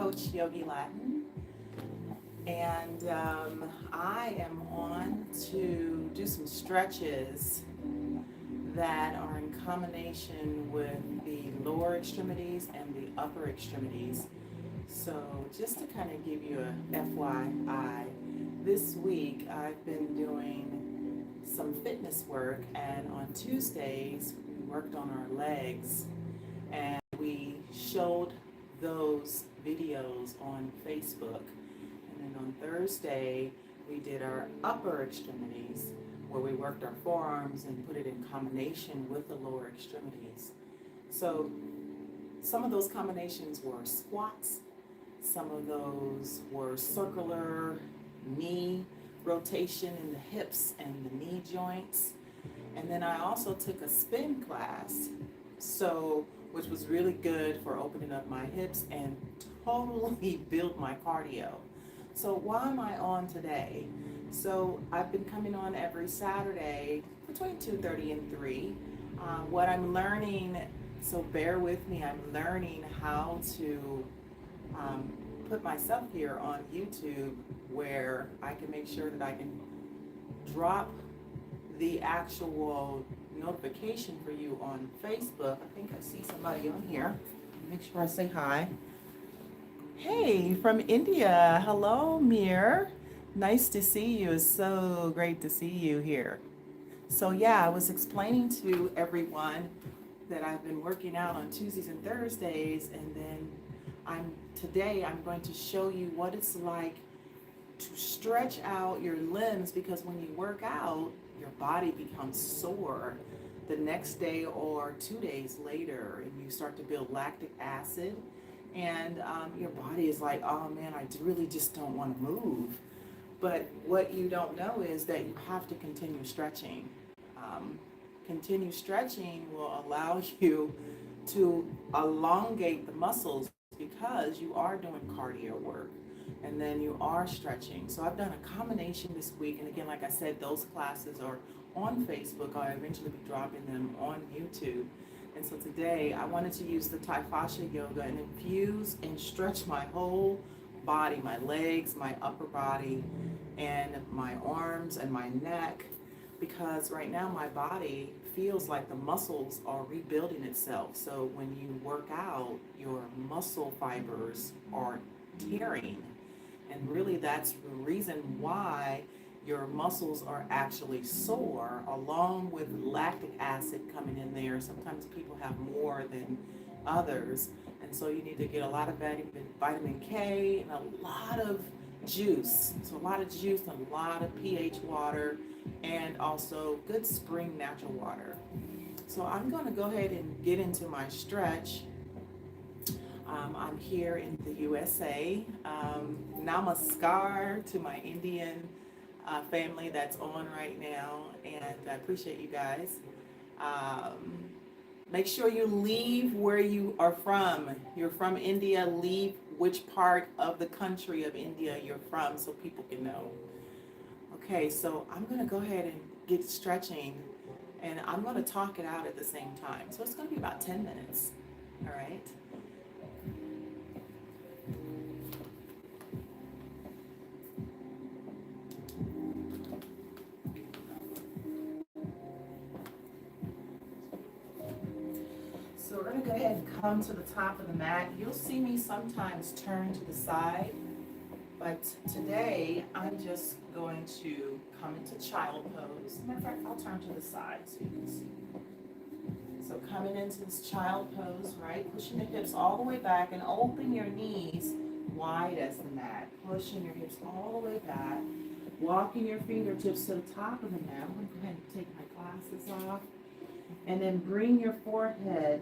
Coach Yogi Latin, and I am on to do some stretches that are in combination with the lower extremities and the upper extremities. So just to kind of give you a FYI, this week I've been doing some fitness work, and on Tuesdays we worked on our legs, and we showed those videos on Facebook. And then on Thursday, we did our upper extremities, where we worked our forearms and put it in combination with the lower extremities. So some of those combinations were squats, some of those were circular knee rotation in the hips and the knee joints. And then I also took a spin class, which was really good for opening up my hips and totally built my cardio. So why am I on today? So I've been coming on every Saturday between 2:30 and 3. What I'm learning, so bear with me, I'm learning how to put myself here on YouTube where I can make sure that I can drop the actual notification for you on Facebook. I think I see somebody on here. Make sure I say hi. Hey, from India. Hello, Mir. Nice to see you. It's so great to see you here. So yeah, I was explaining to everyone that I've been working out on Tuesdays and Thursdays, and then today I'm going to show you what it's like to stretch out your limbs, because when you work out, your body becomes sore the next day or 2 days later, and you start to build lactic acid, and your body is like, oh man, I really just don't want to move. But what you don't know is that you have to continue stretching. Continue stretching will allow you to elongate the muscles, because you are doing cardio work and then you are stretching. So I've done a combination this week, and again, like I said, those classes are on Facebook. I'll eventually be dropping them on YouTube. And so today I wanted to use the Tai-Fascia Yoga and infuse and stretch my whole body, my legs, my upper body, and my arms and my neck, because right now my body feels like the muscles are rebuilding itself. So when you work out, your muscle fibers are tearing, and really that's the reason why your muscles are actually sore, along with lactic acid coming in there. Sometimes people have more than others, and so you need to get a lot of vitamin K and a lot of juice. So a lot of juice and a lot of pH water, and also good spring natural water. So I'm going to go ahead and get into my stretch. I'm here in the USA. Namaskar to my Indian family that's on right now, and I appreciate you guys. Make sure you leave where you are from. You're from India, leave which part of the country of India you're from so people can know. Okay, so I'm going to go ahead and get stretching, and I'm going to talk it out at the same time. So it's going to be about 10 minutes, all right? So we're going to go ahead and come to the top of the mat. You'll see me sometimes turn to the side, but today I'm just going to come into child pose. Matter of fact, I'll turn to the side so you can see. So coming into this child pose, right? Pushing the hips all the way back and open your knees wide as the mat. Pushing your hips all the way back. Walking your fingertips to the top of the mat. I'm going to go ahead and take my glasses off. And then bring your forehead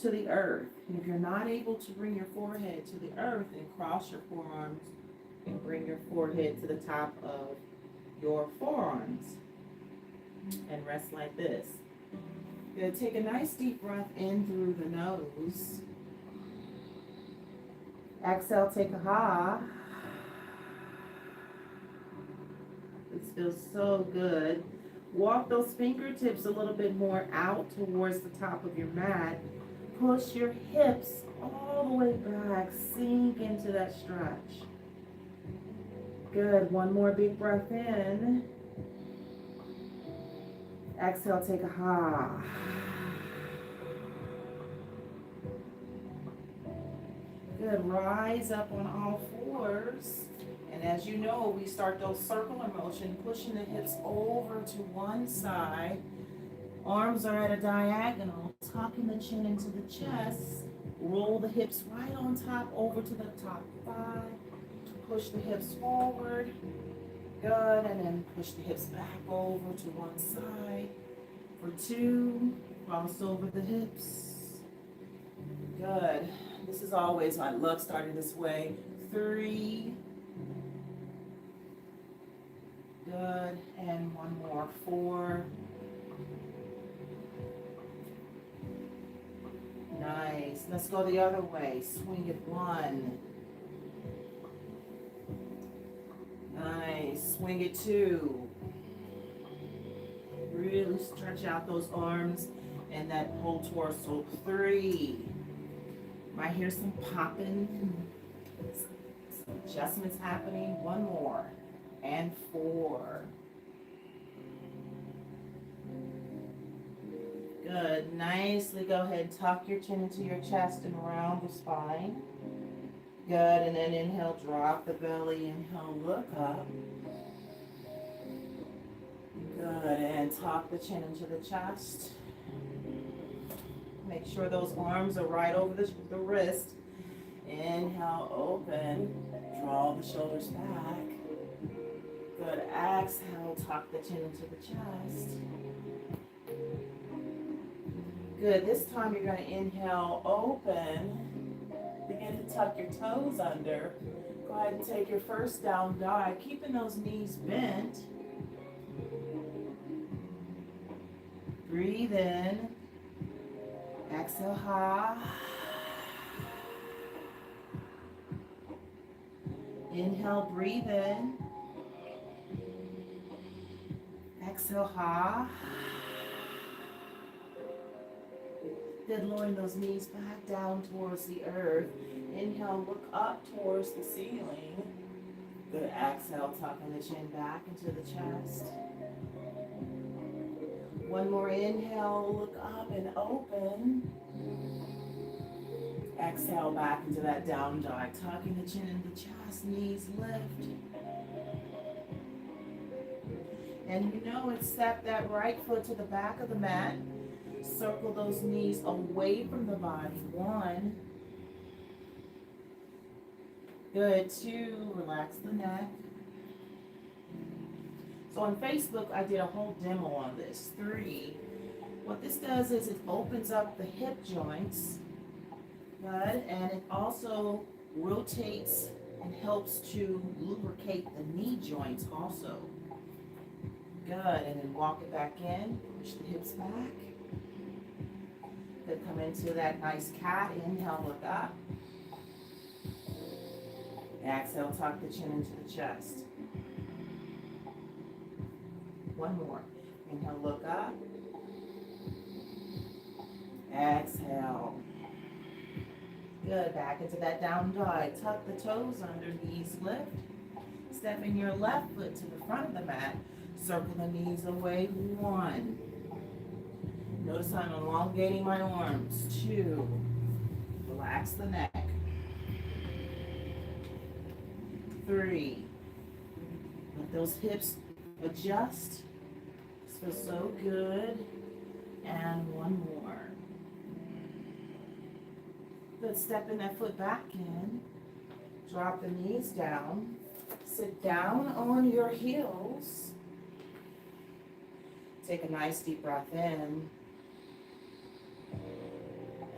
to the earth. And if you're not able to bring your forehead to the earth, then cross your forearms and bring your forehead to the top of your forearms. And rest like this. You're going to take a nice deep breath in through the nose. Exhale, take a ha. This feels so good. Walk those fingertips a little bit more out towards the top of your mat. Push your hips all the way back. Sink into that stretch. Good. One more big breath in. Exhale, take a ha. Good. Rise up on all fours. And as you know, we start those circular motion, pushing the hips over to one side. Arms are at a diagonal, tucking the chin into the chest. Roll the hips right on top over to the top thigh. Push the hips forward. Good. And then push the hips back over to one side. For 2, cross over the hips. Good. This is always, I love starting this way. 3. Good. And one more. 4. Nice. Let's go the other way. Swing it. 1. Nice. Swing it. 2. Really stretch out those arms and that whole torso. 3. Might hear some popping, some adjustments happening. 1 more. And 4. Good. Nicely go ahead and tuck your chin into your chest and around the spine. Good. And then inhale, drop the belly. Inhale, look up. Good. And tuck the chin into the chest. Make sure those arms are right over the wrist. Inhale, open. Draw the shoulders back. Good. Exhale, tuck the chin into the chest. Good. This time you're going to inhale, open. Begin to tuck your toes under. Go ahead and take your first down dog, keeping those knees bent. Breathe in. Exhale, ha. Inhale, breathe in. Exhale, ha. Good, lowering those knees back down towards the earth. Inhale, look up towards the ceiling. Good, exhale, tucking the chin back into the chest. One more inhale, look up and open. Exhale back into that down dog, tucking the chin in the chest, knees lift. And you know it, step that right foot to the back of the mat. Circle those knees away from the body. 1. Good. 2, relax the neck. So on Facebook, I did a whole demo on this. 3, what this does is it opens up the hip joints. Good. And it also rotates and helps to lubricate the knee joints also. Good. And then walk it back in. Push the hips back. Good. Come into that nice cat. Inhale, look up. Exhale, tuck the chin into the chest. 1 more. Inhale, look up. Exhale. Good. Back into that down dog. Tuck the toes under, knees lift. Stepping your left foot to the front of the mat. Circle the knees away. 1. Notice I'm elongating my arms. 2. Relax the neck. 3. Let those hips adjust. This feels so good. And 1 more. Good. Stepping that foot back in. Drop the knees down. Sit down on your heels. Take a nice deep breath in.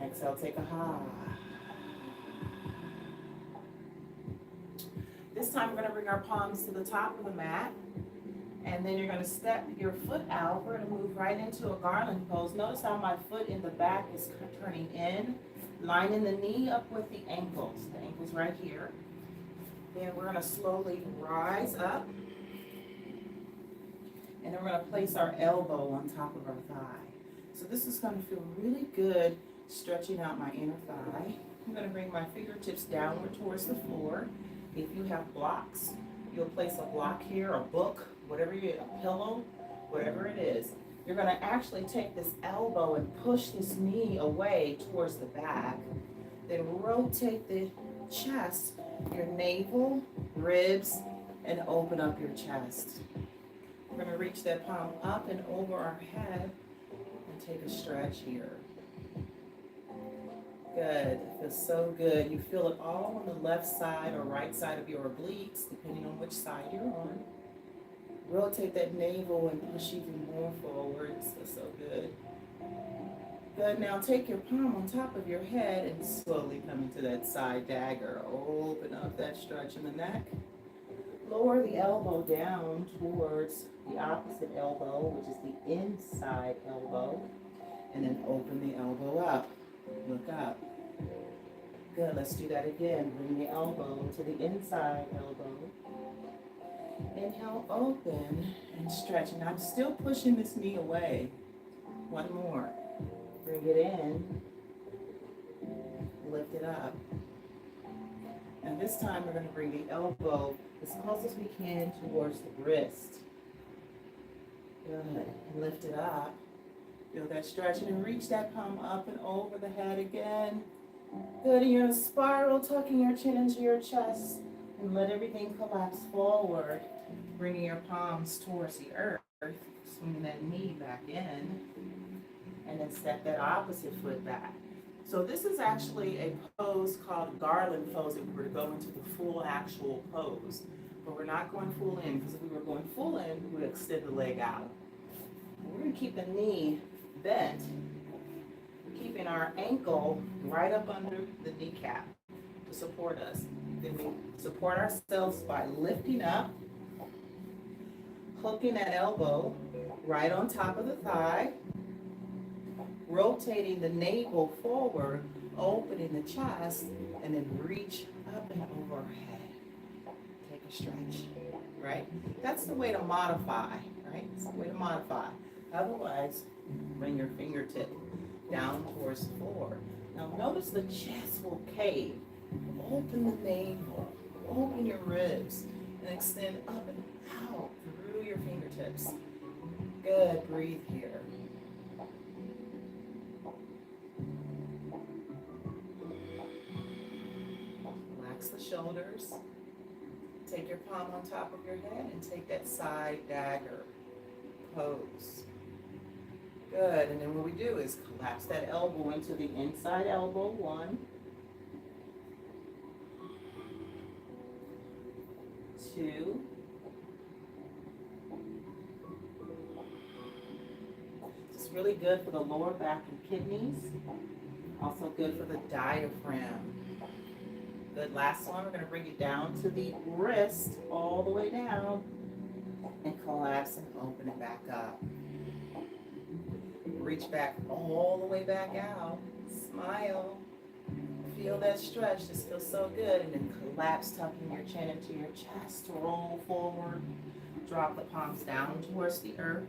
Exhale, take a ha. This time we're going to bring our palms to the top of the mat. And then you're going to step your foot out. We're going to move right into a garland pose. Notice how my foot in the back is turning in. Lining the knee up with the ankles. The ankles right here. Then we're going to slowly rise up. And then we're going to place our elbow on top of our thigh. So this is going to feel really good Stretching out my inner thigh. I'm going to bring my fingertips downward towards the floor. If you have blocks, you'll place a block here, a book, whatever you, a pillow, whatever it is. You're going to actually take this elbow and push this knee away towards the back. Then rotate the chest, your navel, ribs, and open up your chest. We're going to reach that palm up and over our head and take a stretch here. Good. It feels so good. You feel it all on the left side or right side of your obliques, depending on which side you're on. Rotate that navel and push even more forward. It feels so good. Good. Now take your palm on top of your head and slowly come into that side dagger. Open up that stretch in the neck. Lower the elbow down towards the opposite elbow, which is the inside elbow. And then open the elbow up. Look up. Good, let's do that again. Bring the elbow to the inside elbow. Inhale, open and stretch. And I'm still pushing this knee away. One more. Bring it in. Lift it up. And this time we're going to bring the elbow as close as we can towards the wrist. Good. And lift it up. Feel that stretch and then reach that palm up and over the head again. Good, and you're in a spiral, tucking your chin into your chest and let everything collapse forward. Bringing your palms towards the earth, swinging that knee back in, and then step that opposite foot back. So this is actually a pose called garland pose if we were to go into the full actual pose. But we're not going full in, because if we were going full in, we would extend the leg out. We're going to keep the knee bent, keeping our ankle right up under the kneecap to support us. Then we support ourselves by lifting up, hooking that elbow right on top of the thigh, rotating the navel forward, opening the chest, and then reach up and over our head. Take a stretch, right? That's the way to modify, right? It's the way to modify. Otherwise, bring your fingertip down towards the floor. Now notice the chest will cave. Open the navel, open your ribs, and extend up and out through your fingertips. Good, breathe here. Relax the shoulders. Take your palm on top of your head and take that side dagger pose. Good, and then what we do is collapse that elbow into the inside elbow, 1, 2, it's really good for the lower back and kidneys, also good for the diaphragm. Good, last one, we're going to bring it down to the wrist, all the way down, and collapse and open it back up. Reach back all the way back out. Smile. Feel that stretch. This feels so good. And then collapse, tucking your chin into your chest. Roll forward. Drop the palms down towards the earth.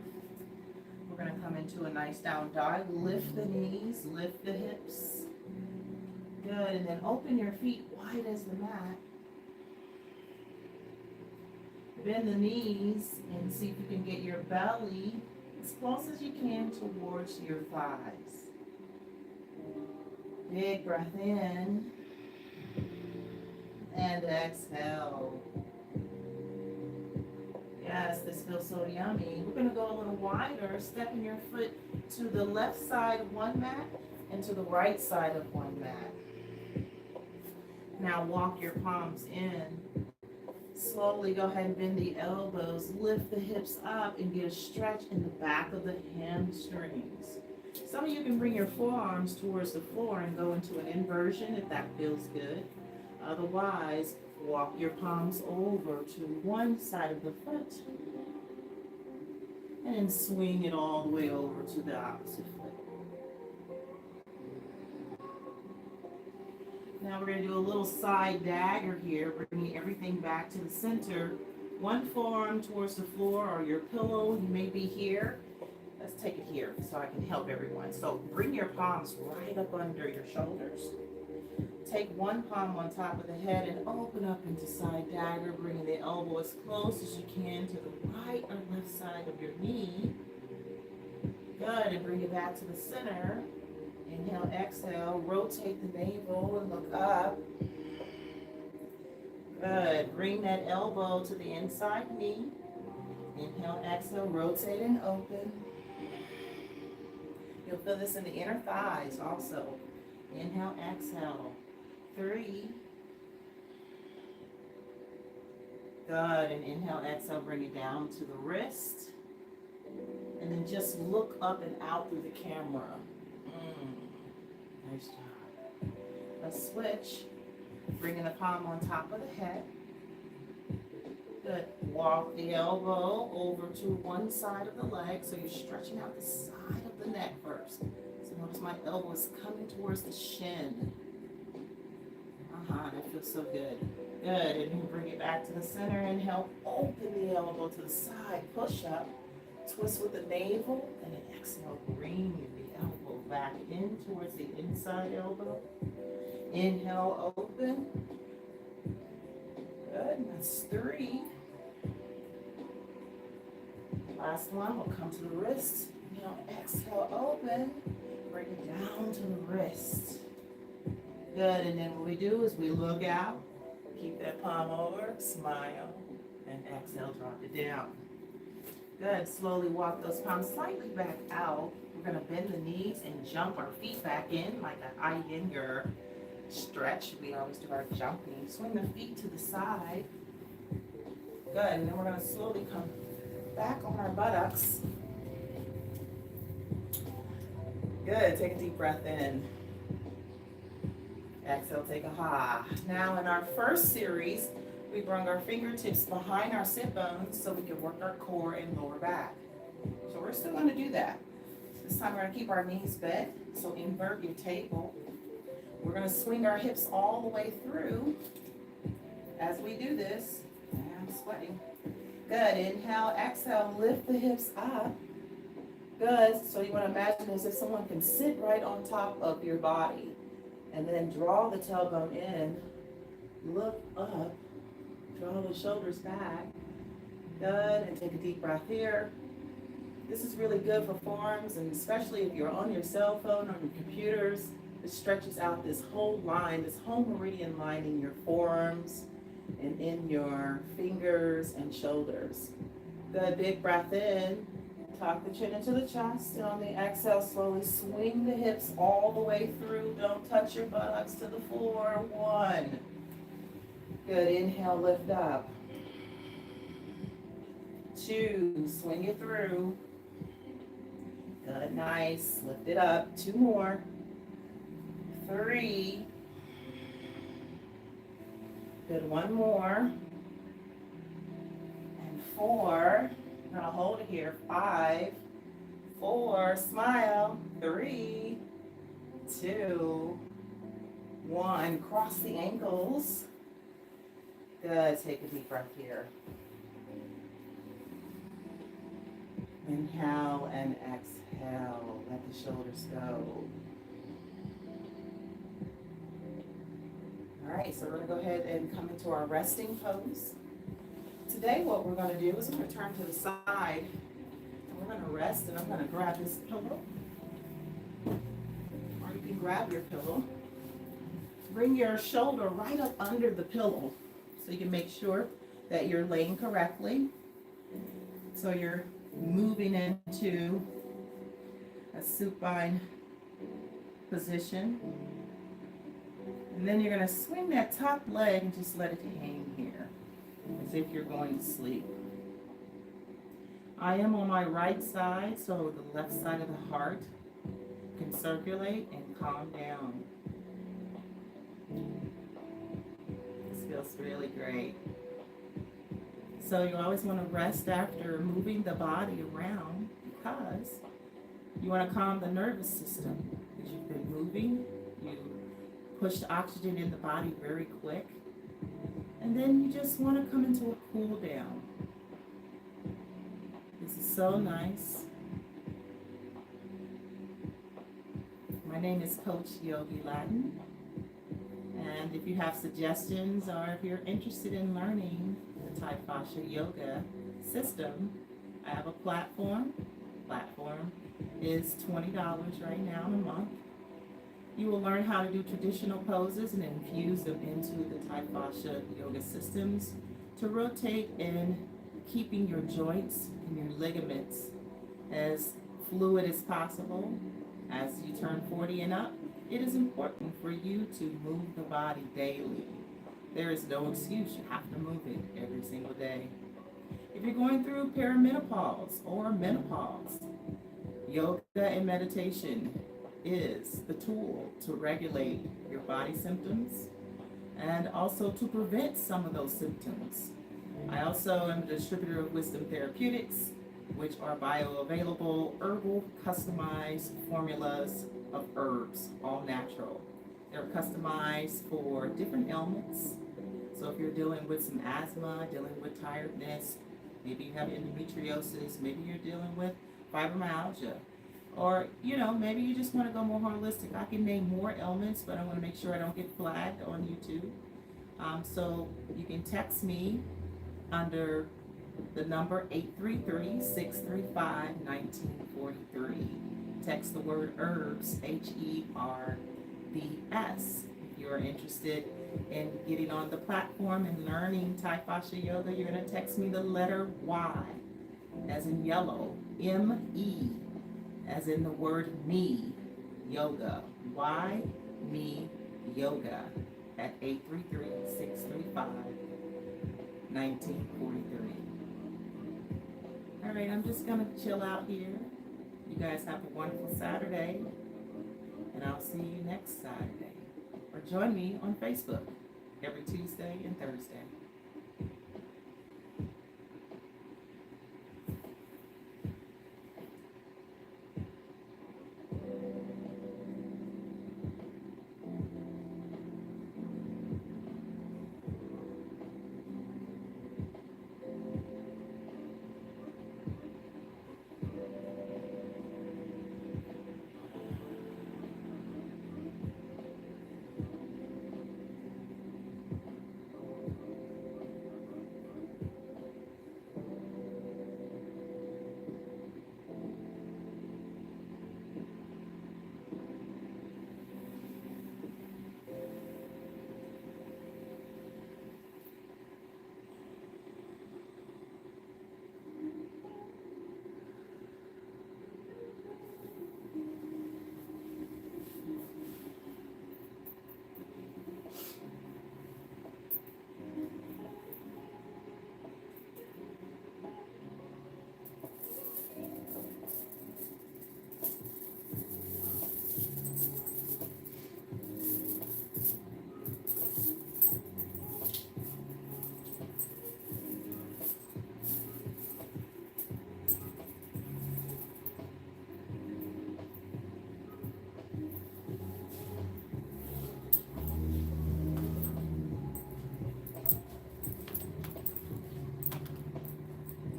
We're going to come into a nice down dog. Lift the knees. Lift the hips. Good. And then open your feet wide as the mat. Bend the knees and see if you can get your belly as close as you can towards your thighs. Big breath in and exhale. Yes, this feels so yummy. We're going to go a little wider, stepping your foot to the left side of one mat and to the right side of one mat. Now walk your palms in. Slowly go ahead and bend the elbows, lift the hips up, and get a stretch in the back of the hamstrings. Some of you can bring your forearms towards the floor and go into an inversion if that feels good. Otherwise, walk your palms over to one side of the foot and then swing it all the way over to the opposite foot. Now we're going to do a little side dagger here, bringing everything back to the center. One forearm towards the floor or your pillow. You may be here. Let's take it here so I can help everyone. So bring your palms right up under your shoulders. Take one palm on top of the head and open up into side dagger, bringing the elbow as close as you can to the right or left side of your knee. Good, and bring it back to the center. Inhale, exhale, rotate the navel and look up. Good, bring that elbow to the inside knee. Inhale, exhale, rotate and open. You'll feel this in the inner thighs also. Inhale, exhale. 3. Good, and inhale, exhale, bring it down to the wrist. And then just look up and out through the camera. Nice job. Let's switch. Bringing the palm on top of the head. Good. Walk the elbow over to one side of the leg. So you're stretching out the side of the neck first. So notice my elbow is coming towards the shin. That feels so good. Good. And then bring it back to the center. Inhale, open the elbow to the side. Push up. Twist with the navel. And then exhale, bring the elbow back in towards the inside elbow. Inhale, open. Good. That's 3. Last one. We'll come to the wrist. Inhale, exhale, open. Bring it down to the wrist. Good, and then what we do is we look out, keep that palm over, smile, and exhale, drop it down. Good, slowly walk those palms slightly back out. We're gonna bend the knees and jump our feet back in like an Iyengar stretch. We always do our jumping. Swing the feet to the side. Good, and then we're gonna slowly come back on our buttocks. Good, take a deep breath in. Exhale, take a ha. Now in our first series, we bring our fingertips behind our sit bones so we can work our core and lower back. So we're still going to do that. This time we're going to keep our knees bent. So invert your table. We're going to swing our hips all the way through. As we do this, I'm sweating. Good. Inhale, exhale, lift the hips up. Good. So you want to imagine as if someone can sit right on top of your body. And then draw the tailbone in, look up, draw the shoulders back. Good, and take a deep breath here. This is really good for forearms, and especially if you're on your cell phone or your computers, it stretches out this whole line, this whole meridian line in your forearms and in your fingers and shoulders. Good, big breath in. Tuck the chin into the chest, and on the exhale, slowly swing the hips all the way through. Don't touch your buttocks to the floor. 1. Good, inhale, lift up. 2, swing it through. Good, nice, lift it up. 2 more. 3. Good, 1 more. And 4. I'm gonna hold it here. 5, 4, smile. 3, 2, 1. Cross the ankles. Good. Take a deep breath here. Inhale and exhale. Let the shoulders go. All right, so we're gonna go ahead and come into our resting pose. Today what we're going to do is we're going to turn to the side and we're going to rest, and I'm going to grab this pillow, or you can grab your pillow. Bring your shoulder right up under the pillow so you can make sure that you're laying correctly. So you're moving into a supine position. And then you're going to swing that top leg and just let it hang here, as if you're going to sleep. I am on my right side, so the left side of the heart can circulate and calm down. This feels really great. So you always want to rest after moving the body around, because you want to calm the nervous system. Because you've been moving, you push the oxygen in the body very quick. And then you just want to come into a cool down. This is so nice. My name is Coach Yogi Latin, and if you have suggestions or if you're interested in learning the Tai-Fascia Yoga system, I have a platform. Platform is $20 right now in a month. You will learn how to do traditional poses and infuse them into the Tai-Fascia Yoga systems to rotate in keeping your joints and your ligaments as fluid as possible. As you turn 40 and up, it is important for you to move the body daily. There is no excuse. You have to move it every single day. If you're going through perimenopause or menopause, yoga and meditation is the tool to regulate your body symptoms and also to prevent some of those symptoms. I also am a distributor of Wisdom Therapeutics, which are bioavailable, herbal, customized formulas of herbs, all natural. They're customized for different ailments. So if you're dealing with some asthma, dealing with tiredness, maybe you have endometriosis, maybe you're dealing with fibromyalgia, or maybe you just want to go more holistic. I can name more ailments, but I want to make sure I don't get flagged on YouTube. So you can text me under the number 833-635-1943. Text the word herbs, HERBS. If you're interested in getting on the platform and learning Tai-Fascia Yoga, you're going to text me the letter Y, as in yellow, M-E, as in the word me, yoga, Y, me, yoga, at 833-635-1943. All right, I'm just going to chill out here. You guys have a wonderful Saturday, and I'll see you next Saturday. Or join me on Facebook every Tuesday and Thursday.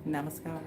Namaskar.